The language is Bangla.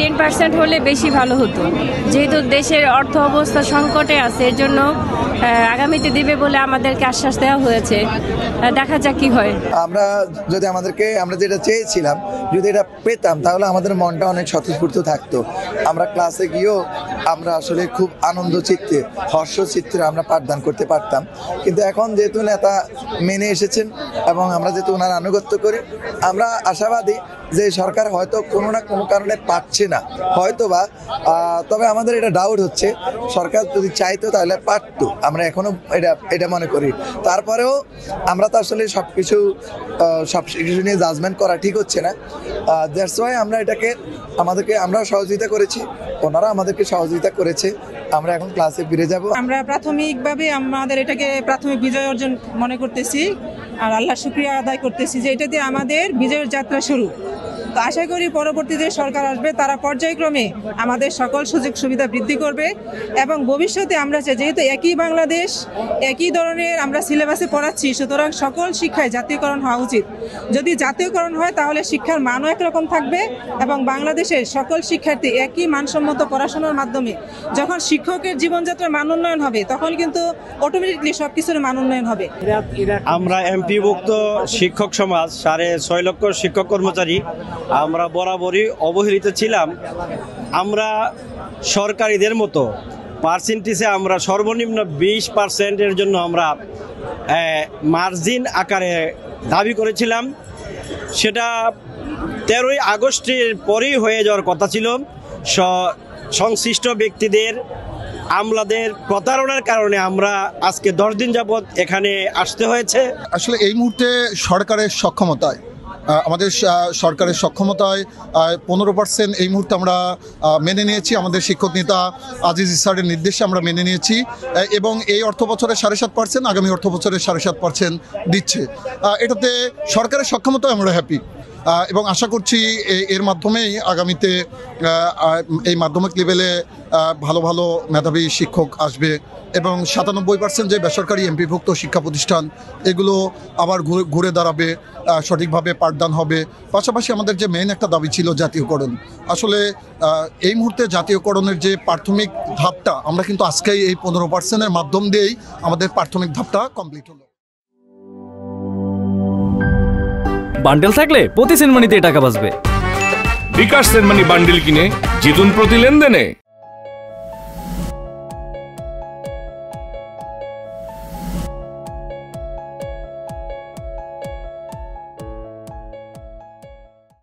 10% হলে বেশি ভালো হতো, যেহেতু দেশের অর্থ অবস্থা সংকটে আছে। এর জন্য আগামীতে দিবে বলে আমাদেরকে আশ্বাস দেওয়া হয়েছে। দেখা যাক কি হয়। আমরা যেটা চেয়েছিলাম যদি এটা পেতাম তাহলে আমাদের মনটা অনেক স্বতঃস্ফূর্ত থাকতো। আমরা ক্লাসে গিয়েও আমরা আসলে খুব আনন্দ চিত্তে, হর্ষ চিত্তে আমরা পাঠদান করতে পারতাম। কিন্তু এখন যেহেতু নেতা মেনে এসেছেন এবং আমরা যেহেতু ওনার আনুগত্য করি, আমরা আশাবাদী যে সরকার হয়তো কোনো না কোনো কারণে পাচ্ছে না, হয়তো বা, তবে আমাদের এটা ডাউট হচ্ছে সরকার যদি চাইতো তাহলে পারতো। আমরা এখনো এটা মনে করি। তারপরেও আমরা তো আসলে সব কিছু নিয়ে জাজমেন্ট করা ঠিক হচ্ছে না। দ্যাটস ওয়াই আমরা আমরাও সহযোগিতা করেছি, ওনারা আমাদেরকে সহযোগিতা করেছে। আমরা এখন ক্লাসে ফিরে যাব। আমরা প্রাথমিকভাবে আমাদের এটাকে প্রাথমিক বিজয় অর্জন মনে করতেছি, আর আল্লাহর শুকরিয়া আদায় করতেছি যে এটা দিয়ে আমাদের বিজয়ের যাত্রা শুরু। তো আশা করি পরবর্তীতে সরকার আসবে, তারা পর্যায়ক্রমে আমাদের সকল সুযোগ সুবিধা বৃদ্ধি করবে এবং ভবিষ্যতে আমরা চাই, যেহেতু একই বাংলাদেশ, একই ধরনের আমরা সিলেবাসে পড়াচ্ছি, সুতরাং সকল শিক্ষায় জাতীয়করণ হওয়া উচিত। যদি জাতীয়করণ হয় তাহলে শিক্ষার মানও একরকম থাকবে এবং বাংলাদেশের সকল শিক্ষার্থী একই মানসম্মত পড়াশোনার মাধ্যমে যখন শিক্ষকের জীবনযাত্রার মান উন্নয়ন হবে, তখন কিন্তু অটোমেটিকলি সব কিছুর মান উন্নয়ন হবে। আমরা এমপিভুক্ত শিক্ষক সমাজ 6.5 লক্ষ শিক্ষক কর্মচারী আমরা বরাবরই অবহেলিত ছিলাম। আমরা সরকারিদের মতো পার্সেন্টেজে আমরা সর্বনিম্ন 20%-এর জন্য আমরা মার্জিন আকারে দাবি করেছিলাম। সেটা 13ই আগস্টের পরেই হয়ে যাওয়ার কথা ছিল। সংশ্লিষ্ট ব্যক্তিদের, আমলাদের প্রতারণার কারণে আমরা আজকে 10 দিন যাবৎ এখানে আসতে হয়েছে। আসলে এই মুহূর্তে সরকারের সক্ষমতায়, আমাদের সরকারের সক্ষমতায় 15% এই মুহূর্তে আমরা মেনে নিয়েছি। আমাদের শিক্ষক নেতা আজিজ স্যারের নির্দেশে আমরা মেনে নিয়েছি এবং এই অর্থ বছরে 7.5%, আগামী অর্থ বছরে 7.5% দিচ্ছে। এটাতে সরকারের সক্ষমতায় আমরা হ্যাপি এবং আশা করছি এর মাধ্যমেই আগামীতে এই মাধ্যমিক লেভেলে ভালো ভালো মেধাবী শিক্ষক আসবে এবং 97% যে বেসরকারি এমপিভুক্ত শিক্ষা প্রতিষ্ঠান এগুলো আবার ঘুরে দাঁড়াবে, সঠিকভাবে পাঠদান হবে। পাশাপাশি আমাদের যে মেইন একটা দাবি ছিল জাতীয়করণ, আসলে এই মুহূর্তে জাতীয়করণের যে প্রাথমিক ধাপটা আমরা কিন্তু আজকেই এই 15%-এর মাধ্যম দিয়েই আমাদের প্রাথমিক ধাপটা কমপ্লিট হলো। বান্ডেল থাকলে প্রতি সেনমানিতে টাকা বাঁচবে। বিকাশ সেনমানি বান্ডেল কিনে জিতুন প্রতি লেনদেনে।